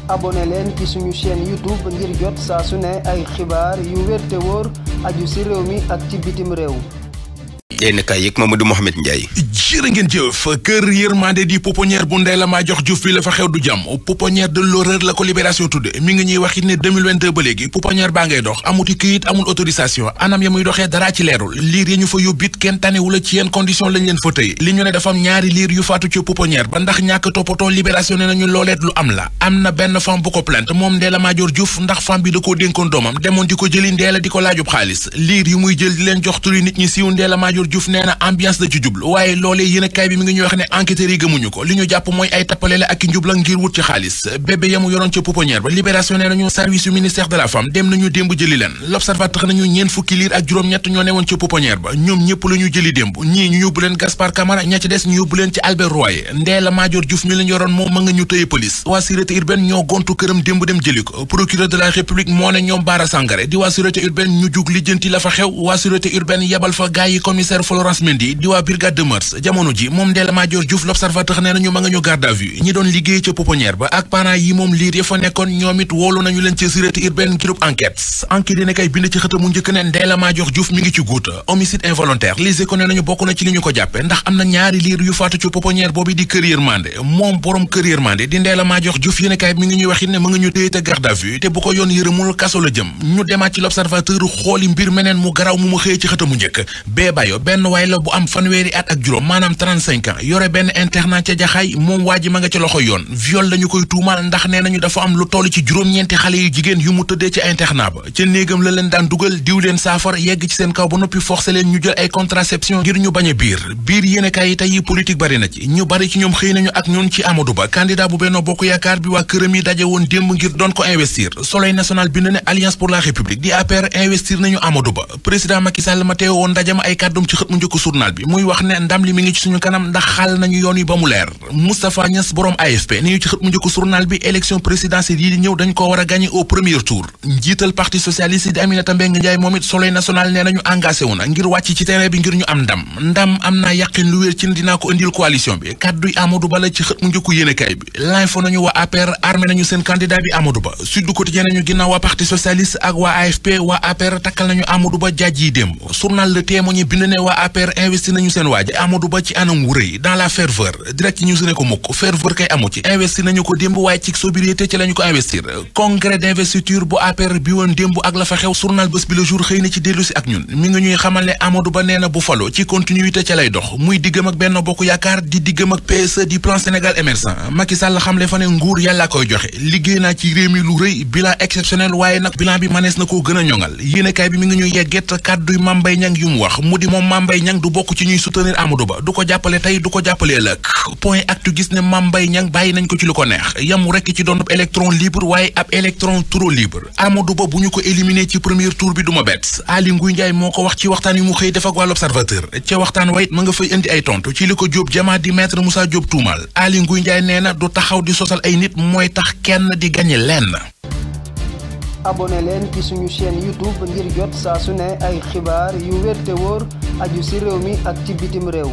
abonné leen ci suñu chaîne YouTube ngir jot saa su ne ay xibaar yu wér te wóor aju ci réew mi ak ci bitim réew. yéen kay yëg Mamadou Mohamed Ndiaye. jërë ngeen jëf kër yërmande di pouponnière bu Ndella Madior Diouf bi la fa xew du jàmm pouponnière de l'horreur la ko Libération tudde mi ngi ñuy wax it ne 2022 ba léegi pouponnière baa ngay dox amuti këyit amul autorisation anam ya muy doxee dara ci leerul liir yi ñu fa yóbbit kenn tanewula ci yenn condition lañ leen fa tëye li ñu ne dafa am ñaari liir yu faatu ci pouponnière ba ndax ñàkk toppatoo Libération ne nañu looleet lu am la am na benn femme bu ko plainte moom Ndella Madior Diouf ndax femme bi da koo dénkoon doomam demoon di ko jëli Ndella di ko laajub xaalis liir yu muy jël di leen jox turi nit ñi siiw Ndella Madior Diouf nee na ambiance la ci jublu waaye loolee yéen a kaay bi mi ngi ñuy wax ne enquêteurs yi gëmuñu ko li ñu jàpp mooy ay tappale la ak i njubla ngir wut ci xaalis bébé yamu yoroon ca pouponnière ba Libération nee nañu service yu ministère de la femme dem nañu démb jëli leen L'Observateur nañu ñeen fukki liir ak juróom-ñett ñoo newoon ca pouponnière ba ñoom ñëpp la ñu jëli démb ñii ñu yóbbu leen Gaspard Camara ña ci des ñu yóbbu leen ci Albert Royer Ndella Madior Diouf mi leen yoroon moom ma nga ñu tëye police waa sûreté urbaine ñoo gontu këram démb dem jëli ko procureur de la république moo ne ñoom Bara Sangaré di waa sûreté urbaine ñu jug lijjanti la fa xew waa sûreté urbaine yebal fa gaay yi commissaire Florence Mendy di waa brigade de mœurs jamono ji moom Ndella Madior Diouf L'Observateur nee nañu ma nga ñu garde à vue ñi doon liggéey ca pouponnière ba ak parents yi moom liir ya fa nekkoon ñoom it woolu nañu leen ci sûreté urbaine ngirub enquête dina kay bind ci xët mu njëkk ne Ndella Madior Diouf mi ngi ci guuta homicide involontaire Les Échos nee nañu bokk na ci li ñu ko jàppe ndax am na ñaari liir yu faatu ci pouponnière boobu di kër yërmande moom borom kër yërmande di Ndella Madior Diouf yéen kay mi ngi ñuy waxit ne ma nga ñu téye te garde à vue te bu ko yoon yërëmul kaso la jëm ñu demaat ci L'Observateur xooli mbir meneen mu garaw mu xëyee ci xët mu njëkk bee bayo benn waay la bu am fanweeri at ak juróom maanaam 35 ans yore benn internat ca jaxaay moom waa ji ma nga ca loxo yoon viol lañu koy tuumal ndax nee nañu dafa am lu toll ci juróom-ñeenti xale yu jigéen yu mu tëddee ci internat ba ca néegam la leen daan dugal diw leen saafara yegg ci seen kaw ba noppi forcé leen ñu jël ay contraception ngir ñu bañ a biir yéenekaay yi tey politique bari na ci ñu bari ci ñoom xëy nañu ak ñun ci Amadou Ba candidat bu Benno Bokk Yaakaar bi waa këram yi daje woon démb ngir doon ko investir Soleil national bind ne Alliance pour la République di APR investir nañu Amadou Ba président Macky Sall ma teewoon ndaje ma ay kàddum ci xët mu njëkk journal bi muy wax ne ndam li mi ngi ci suñu kanam ndax xal nañu yoon yi ba mu leer Moustapha Niass borom AFP ni ñu ci xët mu njëkk journal bi élection présidentielle yi di ñëw dañ ko war a gagner au premier tour njiital parti socialiste di Aminata Mbengue Ndiaye moom it Soleil national nee nañu engagé wu na ngir wàcc ci terrain bi ngir ñu am ndam am naa yàqin lu wér ci ne dinaa ko indil coalition bi kàdduy Amadou Ba la ci xët mu njëkku yéenekaay bi l'info nañu waa APR armé nañu seen candidat bi Amadou Ba Sud Quotidien nañu ginnaaw waa parti socialiste ak waa AFP waa APR takkal nañu Amadou Ba jaaj yi démb journal Le Témoin bind ne waa APR investi nañu seen waaji Amadou Ba ci anam wu rëy dans la ferveur direct ci news ne ko mukk ferveur kay amu ci investir nañu ko démb waaye ci sobriété ci lañu ko investir congrès d'investiture bu APR bi woon démb ak la fa xew journal Bës Bi Le Jour xëy na ci dellu si ak ñun mi ngi ñuy xamal ne Amadou Ba nee na bu falo ci continuité ca lay dox muy diggam ak Benno Bokk Yaakaar di diggam ak PSE di plan Sénégal émergent Macky Sall xamle fa ne nguur yàlla koy joxe liggéey naa ci réew mi lu rëy bilan exceptionnel waaye nag bilan bi manees na koo gën a ñoŋal yéenekaay bi mi ngi ñuy yegget kàdduy Mame Mbaye Niang yu mu wax mu di moom Mame Mbaye Niang du bokk ci ñuy soutenir Amadou Ba du ko jàppale tey du ko jàppale ëllëg point actu gis ne Mame Mbaye Niang bàyyi nañ ko ci lu ko neex yamu rekk ci doon électron libre waaye ab électron trop libre Amadou Ba bu ñu ko éliminé ci premier tour bi du ma bett Aly Ngouille Ndiaye moo ko wax ci waxtaan yu mu xëy def ak waa L'Observateur ca waxtaan wayit ma nga fay indi ay tontu ci li ko Diop Jama di maître Moussa Diop tuumal Aly Ngouille Ndiaye nee na du taxaw di sosal ay nit mooy tax kenn di gañe lenn. abonné leen ci suñu chaîne YouTube ngir jot saa su ne ay xibaar yu wér te wóor aju ci réew mi ak ci bitim réew.